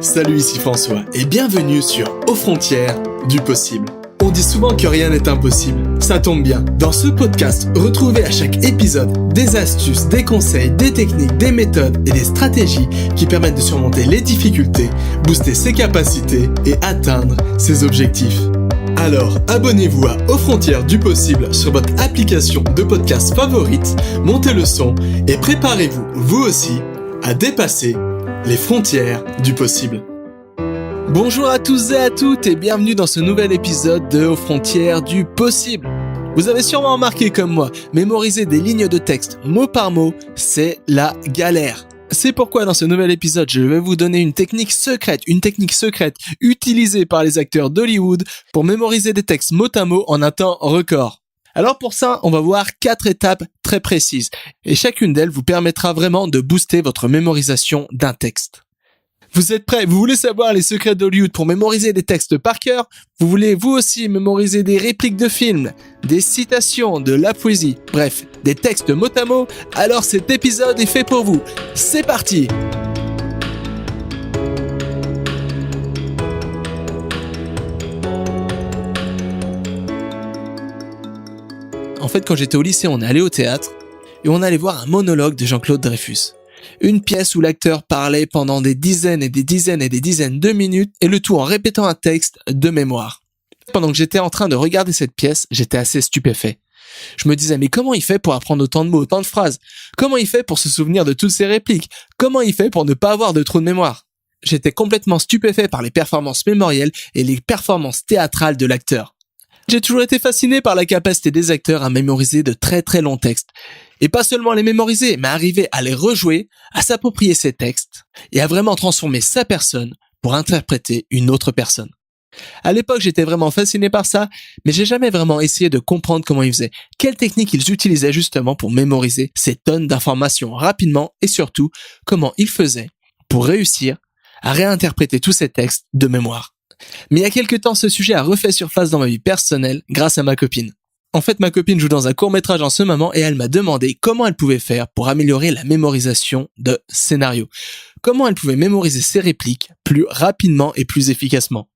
Salut, ici François et bienvenue sur Aux frontières du possible. On dit souvent que rien n'est impossible. Ça tombe bien. Dans ce podcast, retrouvez à chaque épisode des astuces, des conseils, des techniques, des méthodes et des stratégies qui permettent de surmonter les difficultés, booster ses capacités et atteindre ses objectifs. Alors, abonnez-vous à Aux frontières du possible sur votre application de podcast favorite, montez le son et préparez-vous, vous aussi, à dépasser les frontières du possible. Bonjour à tous et à toutes et bienvenue dans ce nouvel épisode de Aux frontières du possible. Vous avez sûrement remarqué comme moi, mémoriser des lignes de texte mot par mot, c'est la galère. C'est pourquoi dans ce nouvel épisode, je vais vous donner une technique secrète utilisée par les acteurs d'Hollywood pour mémoriser des textes mot à mot en un temps record. Alors pour ça, on va voir 4 étapes très précises et chacune d'elles vous permettra vraiment de booster votre mémorisation d'un texte. Vous êtes prêts? Vous voulez savoir les secrets d'Hollywood pour mémoriser des textes par cœur? Vous voulez vous aussi mémoriser des répliques de films, des citations, de la poésie, bref, des textes mot à mot? Alors cet épisode est fait pour vous. C'est parti! En fait, quand j'étais au lycée, on est allé au théâtre et on allait voir un monologue de Jean-Claude Dreyfus. Une pièce où l'acteur parlait pendant des dizaines de minutes et le tout en répétant un texte de mémoire. Pendant que j'étais en train de regarder cette pièce, j'étais assez stupéfait. Je me disais, mais comment il fait pour apprendre autant de mots, autant de phrases? Comment il fait pour se souvenir de toutes ses répliques? Comment il fait pour ne pas avoir de trou de mémoire? J'étais complètement stupéfait par les performances mémorielles et les performances théâtrales de l'acteur. J'ai toujours été fasciné par la capacité des acteurs à mémoriser de très longs textes. Et pas seulement les mémoriser, mais arriver à les rejouer, à s'approprier ces textes et à vraiment transformer sa personne pour interpréter une autre personne. À l'époque, j'étais vraiment fasciné par ça, mais j'ai jamais vraiment essayé de comprendre comment ils faisaient, quelles techniques ils utilisaient justement pour mémoriser ces tonnes d'informations rapidement et surtout, comment ils faisaient pour réussir à réinterpréter tous ces textes de mémoire. Mais il y a quelques temps, ce sujet a refait surface dans ma vie personnelle grâce à ma copine. En fait, ma copine joue dans un court-métrage en ce moment et elle m'a demandé comment elle pouvait faire pour améliorer la mémorisation de scénarios. Comment elle pouvait mémoriser ses répliques plus rapidement et plus efficacement.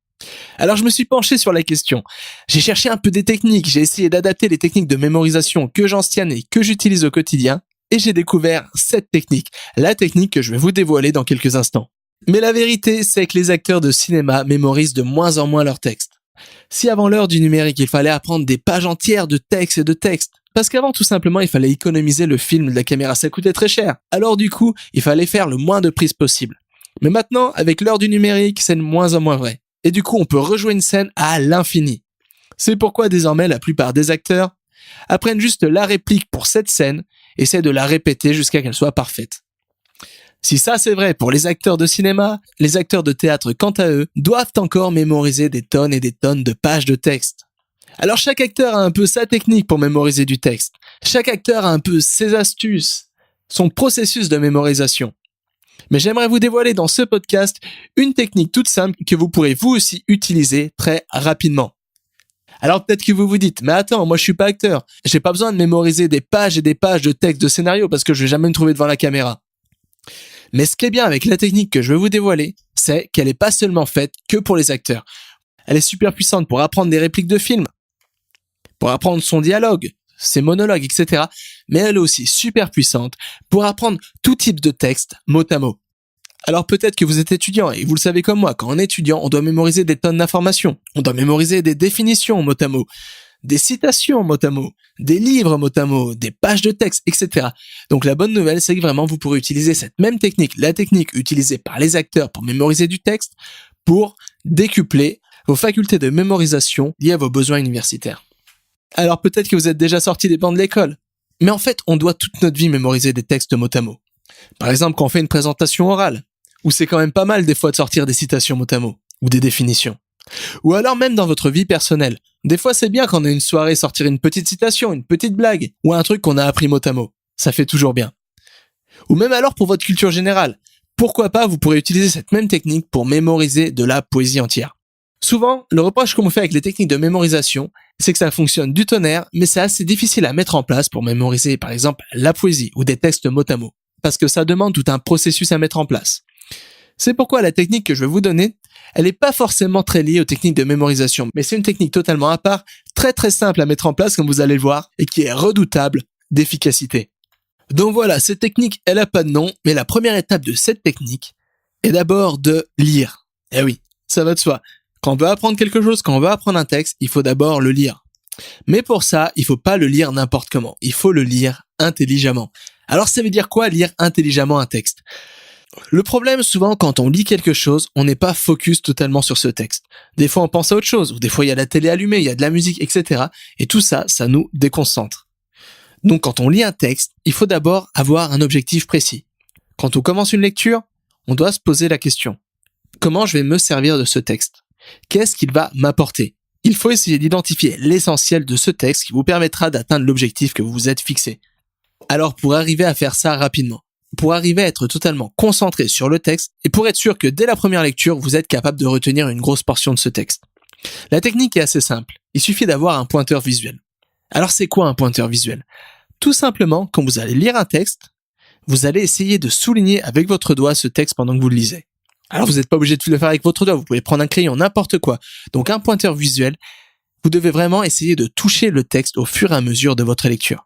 Alors je me suis penché sur la question. J'ai cherché un peu des techniques, j'ai essayé d'adapter les techniques de mémorisation que j'ancienne et que j'utilise au quotidien et j'ai découvert cette technique, la technique que je vais vous dévoiler dans quelques instants. Mais la vérité, c'est que les acteurs de cinéma mémorisent de moins en moins leurs textes. Si avant l'heure du numérique, il fallait apprendre des pages entières de textes et de textes, parce qu'avant tout simplement, il fallait économiser le film de la caméra, ça coûtait très cher. Alors du coup, il fallait faire le moins de prises possible. Mais maintenant, avec l'heure du numérique, c'est de moins en moins vrai. Et du coup, on peut rejouer une scène à l'infini. C'est pourquoi désormais, la plupart des acteurs apprennent juste la réplique pour cette scène, essaient de la répéter jusqu'à qu'elle soit parfaite. Si ça c'est vrai pour les acteurs de cinéma, les acteurs de théâtre quant à eux doivent encore mémoriser des tonnes et des tonnes de pages de texte. Alors chaque acteur a un peu sa technique pour mémoriser du texte. Chaque acteur a un peu ses astuces, son processus de mémorisation. Mais j'aimerais vous dévoiler dans ce podcast une technique toute simple que vous pourrez vous aussi utiliser très rapidement. Alors peut-être que vous vous dites, mais attends, moi je suis pas acteur, j'ai pas besoin de mémoriser des pages et des pages de texte de scénario parce que je vais jamais me trouver devant la caméra. Mais ce qui est bien avec la technique que je vais vous dévoiler, c'est qu'elle est pas seulement faite que pour les acteurs. Elle est super puissante pour apprendre des répliques de films, pour apprendre son dialogue, ses monologues, etc. Mais elle est aussi super puissante pour apprendre tout type de texte mot à mot. Alors peut-être que vous êtes étudiant et vous le savez comme moi, quand on est étudiant, on doit mémoriser des tonnes d'informations. On doit mémoriser des définitions mot à mot, des citations mot à mot, des livres mot à mot, des pages de texte, etc. Donc la bonne nouvelle, c'est que vraiment vous pourrez utiliser cette même technique, la technique utilisée par les acteurs pour mémoriser du texte, pour décupler vos facultés de mémorisation liées à vos besoins universitaires. Alors peut-être que vous êtes déjà sorti des bancs de l'école, mais en fait, on doit toute notre vie mémoriser des textes mot à mot. Par exemple, quand on fait une présentation orale, où c'est quand même pas mal des fois de sortir des citations mot à mot, ou des définitions. Ou alors même dans votre vie personnelle. Des fois, c'est bien quand on a une soirée sortir une petite citation, une petite blague, ou un truc qu'on a appris mot à mot. Ça fait toujours bien. Ou même alors pour votre culture générale. Pourquoi pas, vous pourrez utiliser cette même technique pour mémoriser de la poésie entière. Souvent, le reproche qu'on me fait avec les techniques de mémorisation, c'est que ça fonctionne du tonnerre, mais c'est assez difficile à mettre en place pour mémoriser par exemple la poésie ou des textes mot à mot. Parce que ça demande tout un processus à mettre en place. C'est pourquoi la technique que je vais vous donner, elle n'est pas forcément très liée aux techniques de mémorisation, mais c'est une technique totalement à part, très très simple à mettre en place comme vous allez le voir, et qui est redoutable d'efficacité. Donc voilà, cette technique, elle a pas de nom, mais la première étape de cette technique est d'abord de lire. Eh oui, ça va de soi. Quand on veut apprendre quelque chose, quand on veut apprendre un texte, il faut d'abord le lire. Mais pour ça, il faut pas le lire n'importe comment, il faut le lire intelligemment. Alors ça veut dire quoi, lire intelligemment un texte ? Le problème, souvent, quand on lit quelque chose, on n'est pas focus totalement sur ce texte. Des fois, on pense à autre chose, ou des fois, il y a la télé allumée, il y a de la musique, etc. Et tout ça, ça nous déconcentre. Donc, quand on lit un texte, il faut d'abord avoir un objectif précis. Quand on commence une lecture, on doit se poser la question. Comment je vais me servir de ce texte ? Qu'est-ce qu'il va m'apporter ? Il faut essayer d'identifier l'essentiel de ce texte qui vous permettra d'atteindre l'objectif que vous vous êtes fixé. Alors, pour arriver à faire ça rapidement, pour arriver à être totalement concentré sur le texte et pour être sûr que dès la première lecture, vous êtes capable de retenir une grosse portion de ce texte. La technique est assez simple. Il suffit d'avoir un pointeur visuel. Alors c'est quoi un pointeur visuel ? Tout simplement, quand vous allez lire un texte, vous allez essayer de souligner avec votre doigt ce texte pendant que vous le lisez. Alors vous n'êtes pas obligé de le faire avec votre doigt, vous pouvez prendre un crayon, n'importe quoi. Donc un pointeur visuel, vous devez vraiment essayer de toucher le texte au fur et à mesure de votre lecture.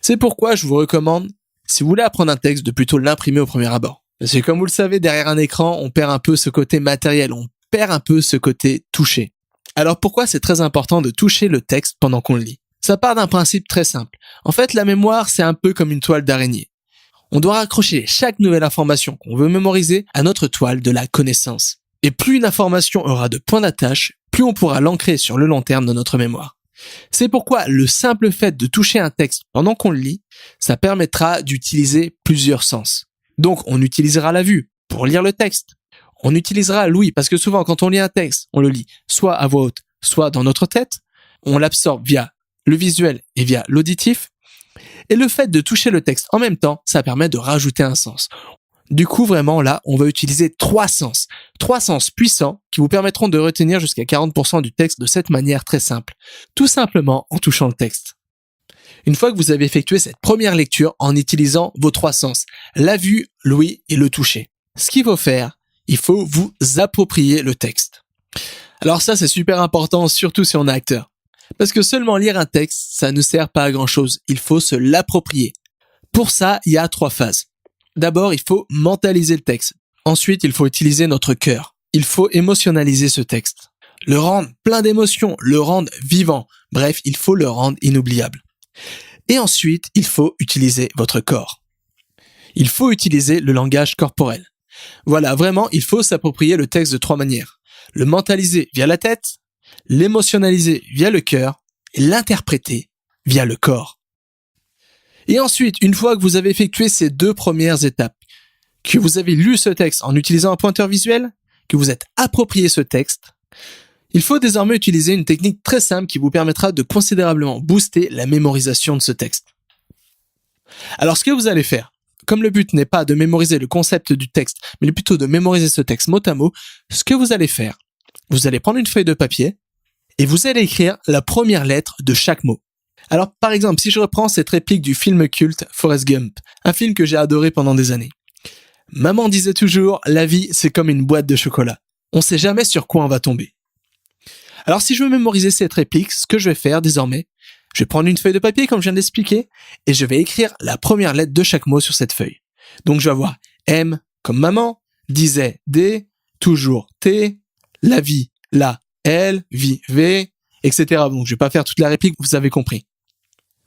C'est pourquoi je vous recommande, si vous voulez apprendre un texte, de plutôt l'imprimer au premier abord. Parce que comme vous le savez, derrière un écran, on perd un peu ce côté matériel, on perd un peu ce côté touché. Alors pourquoi c'est très important de toucher le texte pendant qu'on le lit ? Ça part d'un principe très simple. En fait, la mémoire, c'est un peu comme une toile d'araignée. On doit raccrocher chaque nouvelle information qu'on veut mémoriser à notre toile de la connaissance. Et plus une information aura de points d'attache, plus on pourra l'ancrer sur le long terme dans notre mémoire. C'est pourquoi le simple fait de toucher un texte pendant qu'on le lit, ça permettra d'utiliser plusieurs sens. Donc on utilisera la vue pour lire le texte. On utilisera l'ouïe parce que souvent quand on lit un texte, on le lit soit à voix haute, soit dans notre tête. On l'absorbe via le visuel et via l'auditif. Et le fait de toucher le texte en même temps, ça permet de rajouter un sens. Du coup, vraiment, là, on va utiliser trois sens puissants qui vous permettront de retenir jusqu'à 40% du texte de cette manière très simple, tout simplement en touchant le texte. Une fois que vous avez effectué cette première lecture en utilisant vos trois sens, la vue, l'ouïe et le toucher, ce qu'il faut faire, il faut vous approprier le texte. Alors ça, c'est super important, surtout si on est acteur. Parce que seulement lire un texte, ça ne sert pas à grand chose, il faut se l'approprier. Pour ça, il y a 3 phases. D'abord, il faut mentaliser le texte. Ensuite, il faut utiliser notre cœur. Il faut émotionnaliser ce texte. Le rendre plein d'émotions, le rendre vivant. Bref, il faut le rendre inoubliable. Et ensuite, il faut utiliser votre corps. Il faut utiliser le langage corporel. Voilà, vraiment, il faut s'approprier le texte de 3 manières. Le mentaliser via la tête, l'émotionnaliser via le cœur et l'interpréter via le corps. Et ensuite, une fois que vous avez effectué ces 2 premières étapes, que vous avez lu ce texte en utilisant un pointeur visuel, que vous êtes approprié ce texte, il faut désormais utiliser une technique très simple qui vous permettra de considérablement booster la mémorisation de ce texte. Alors ce que vous allez faire, comme le but n'est pas de mémoriser le concept du texte, mais plutôt de mémoriser ce texte mot à mot, ce que vous allez faire, vous allez prendre une feuille de papier et vous allez écrire la première lettre de chaque mot. Alors, par exemple, si je reprends cette réplique du film culte Forrest Gump, un film que j'ai adoré pendant des années. Maman disait toujours, la vie, c'est comme une boîte de chocolat. On sait jamais sur quoi on va tomber. Alors, si je veux mémoriser cette réplique, ce que je vais faire désormais, je vais prendre une feuille de papier, comme je viens d'expliquer, et je vais écrire la première lettre de chaque mot sur cette feuille. Donc, je vais avoir M comme maman, disait D, toujours T, la vie, la, L, vie, V, etc. Donc, je vais pas faire toute la réplique, vous avez compris.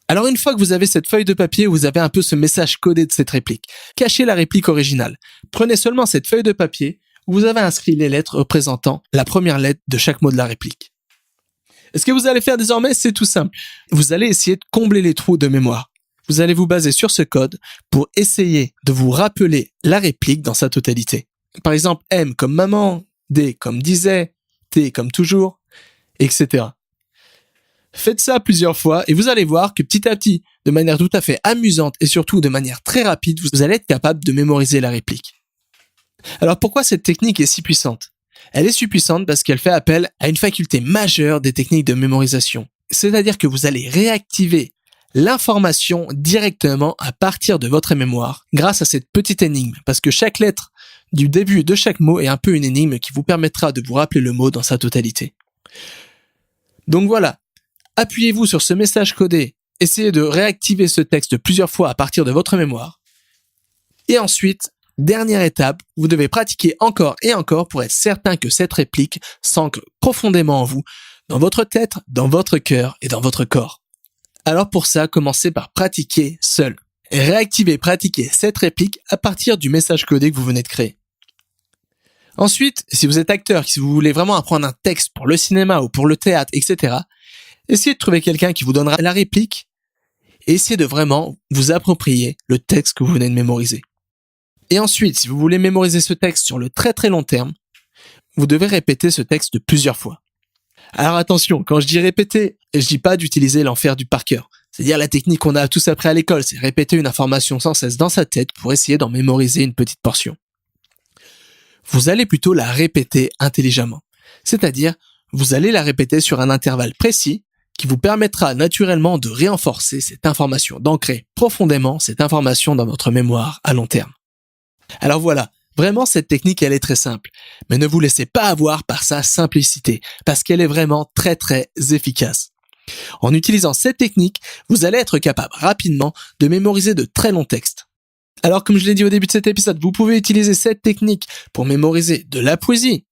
Alors une fois que vous avez cette feuille de papier, vous avez un peu ce message codé de cette réplique. Cachez la réplique originale. Prenez seulement cette feuille de papier où vous avez inscrit les lettres représentant la première lettre de chaque mot de la réplique. Et ce que vous allez faire désormais, c'est tout simple. Vous allez essayer de combler les trous de mémoire. Vous allez vous baser sur ce code pour essayer de vous rappeler la réplique dans sa totalité. Par exemple, M comme maman, D comme disait, T comme toujours, etc. Faites ça plusieurs fois et vous allez voir que petit à petit, de manière tout à fait amusante et surtout de manière très rapide, vous allez être capable de mémoriser la réplique. Alors pourquoi cette technique est si puissante ? Elle est si puissante parce qu'elle fait appel à une faculté majeure des techniques de mémorisation. C'est-à-dire que vous allez réactiver l'information directement à partir de votre mémoire grâce à cette petite énigme, parce que chaque lettre du début de chaque mot est un peu une énigme qui vous permettra de vous rappeler le mot dans sa totalité. Donc voilà, appuyez-vous sur ce message codé, essayez de réactiver ce texte plusieurs fois à partir de votre mémoire, et ensuite, dernière étape, vous devez pratiquer encore et encore pour être certain que cette réplique s'ancre profondément en vous, dans votre tête, dans votre cœur et dans votre corps. Alors pour ça, commencez par pratiquer seul. Et réactivez, pratiquez cette réplique à partir du message codé que vous venez de créer. Ensuite, si vous êtes acteur, si vous voulez vraiment apprendre un texte pour le cinéma ou pour le théâtre, etc., essayez de trouver quelqu'un qui vous donnera la réplique et essayez de vraiment vous approprier le texte que vous venez de mémoriser. Et ensuite, si vous voulez mémoriser ce texte sur le très très long terme, vous devez répéter ce texte plusieurs fois. Alors attention, quand je dis répéter, je dis pas d'utiliser l'enfer du par cœur. C'est-à-dire la technique qu'on a tous appris à l'école, c'est répéter une information sans cesse dans sa tête pour essayer d'en mémoriser une petite portion. Vous allez plutôt la répéter intelligemment. C'est-à-dire, vous allez la répéter sur un intervalle précis qui vous permettra naturellement de renforcer cette information, d'ancrer profondément cette information dans votre mémoire à long terme. Alors voilà, vraiment cette technique elle est très simple, mais ne vous laissez pas avoir par sa simplicité, parce qu'elle est vraiment très très efficace. En utilisant cette technique, vous allez être capable rapidement de mémoriser de très longs textes. Alors comme je l'ai dit au début de cet épisode, vous pouvez utiliser cette technique pour mémoriser de la poésie,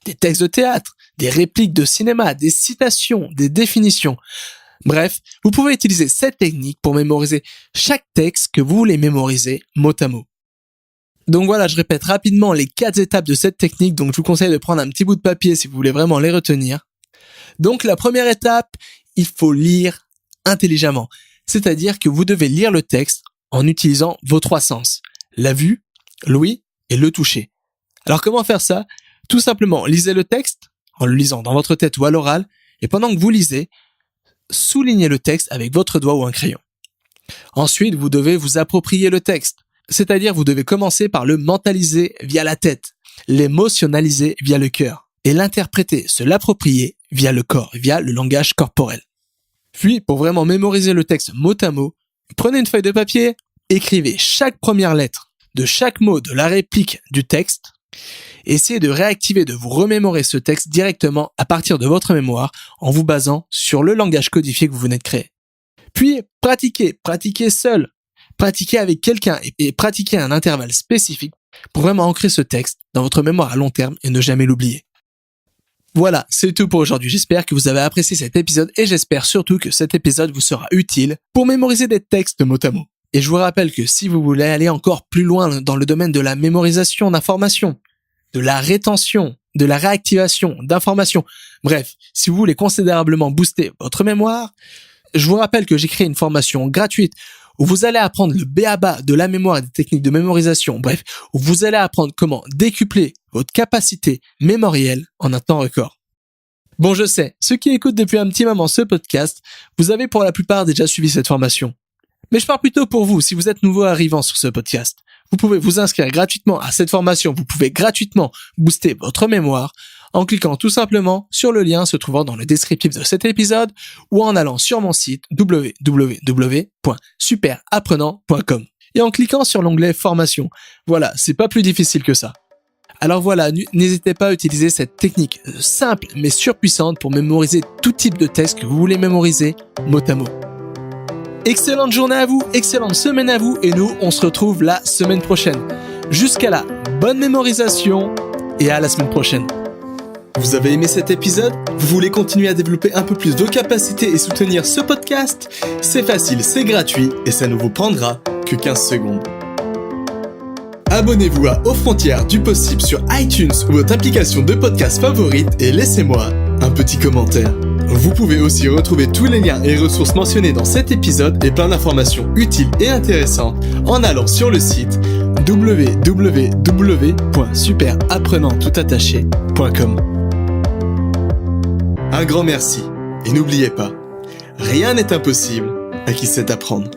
des textes de théâtre, des répliques de cinéma, des citations, des définitions. Bref, vous pouvez utiliser cette technique pour mémoriser chaque texte que vous voulez mémoriser mot à mot. Donc voilà, je répète rapidement les 4 étapes de cette technique, donc je vous conseille de prendre un petit bout de papier si vous voulez vraiment les retenir. Donc la première étape, il faut lire intelligemment, c'est-à-dire que vous devez lire le texte en utilisant vos 3 sens, la vue, l'ouïe et le toucher. Alors comment faire ça ? Tout simplement, lisez le texte en le lisant dans votre tête ou à l'oral, et pendant que vous lisez, soulignez le texte avec votre doigt ou un crayon. Ensuite, vous devez vous approprier le texte, c'est-à-dire vous devez commencer par le mentaliser via la tête, l'émotionnaliser via le cœur, et l'interpréter, se l'approprier via le corps, via le langage corporel. Puis, pour vraiment mémoriser le texte mot à mot, prenez une feuille de papier, écrivez chaque première lettre de chaque mot de la réplique du texte, essayez de réactiver, de vous remémorer ce texte directement à partir de votre mémoire en vous basant sur le langage codifié que vous venez de créer. Puis, pratiquez seul, pratiquez avec quelqu'un et pratiquez à un intervalle spécifique pour vraiment ancrer ce texte dans votre mémoire à long terme et ne jamais l'oublier. Voilà, c'est tout pour aujourd'hui. J'espère que vous avez apprécié cet épisode et j'espère surtout que cet épisode vous sera utile pour mémoriser des textes mot à mot. Et je vous rappelle que si vous voulez aller encore plus loin dans le domaine de la mémorisation d'informations, de la rétention, de la réactivation d'informations, bref, si vous voulez considérablement booster votre mémoire, je vous rappelle que j'ai créé une formation gratuite où vous allez apprendre le b.a.-ba de la mémoire et des techniques de mémorisation, bref, où vous allez apprendre comment décupler votre capacité mémorielle en un temps record. Bon, je sais, ceux qui écoutent depuis un petit moment ce podcast, vous avez pour la plupart déjà suivi cette formation. Mais je parle plutôt pour vous, si vous êtes nouveau arrivant sur ce podcast. Vous pouvez vous inscrire gratuitement à cette formation, vous pouvez gratuitement booster votre mémoire en cliquant tout simplement sur le lien se trouvant dans le descriptif de cet épisode ou en allant sur mon site www.superapprenant.com et en cliquant sur l'onglet formation. Voilà, c'est pas plus difficile que ça. Alors voilà, n'hésitez pas à utiliser cette technique simple mais surpuissante pour mémoriser tout type de texte que vous voulez mémoriser mot à mot. Excellente journée à vous, excellente semaine à vous et nous, on se retrouve la semaine prochaine. Jusqu'à là, bonne mémorisation et à la semaine prochaine. Vous avez aimé cet épisode ? Vous voulez continuer à développer un peu plus vos capacités et soutenir ce podcast ? C'est facile, c'est gratuit et ça ne vous prendra que 15 secondes. Abonnez-vous à Aux Frontières du Possible sur iTunes ou votre application de podcast favorite et laissez-moi un petit commentaire. Vous pouvez aussi retrouver tous les liens et ressources mentionnés dans cet épisode et plein d'informations utiles et intéressantes en allant sur le site www.superapprenanttoutattaché.com. Un grand merci et n'oubliez pas, rien n'est impossible à qui sait apprendre.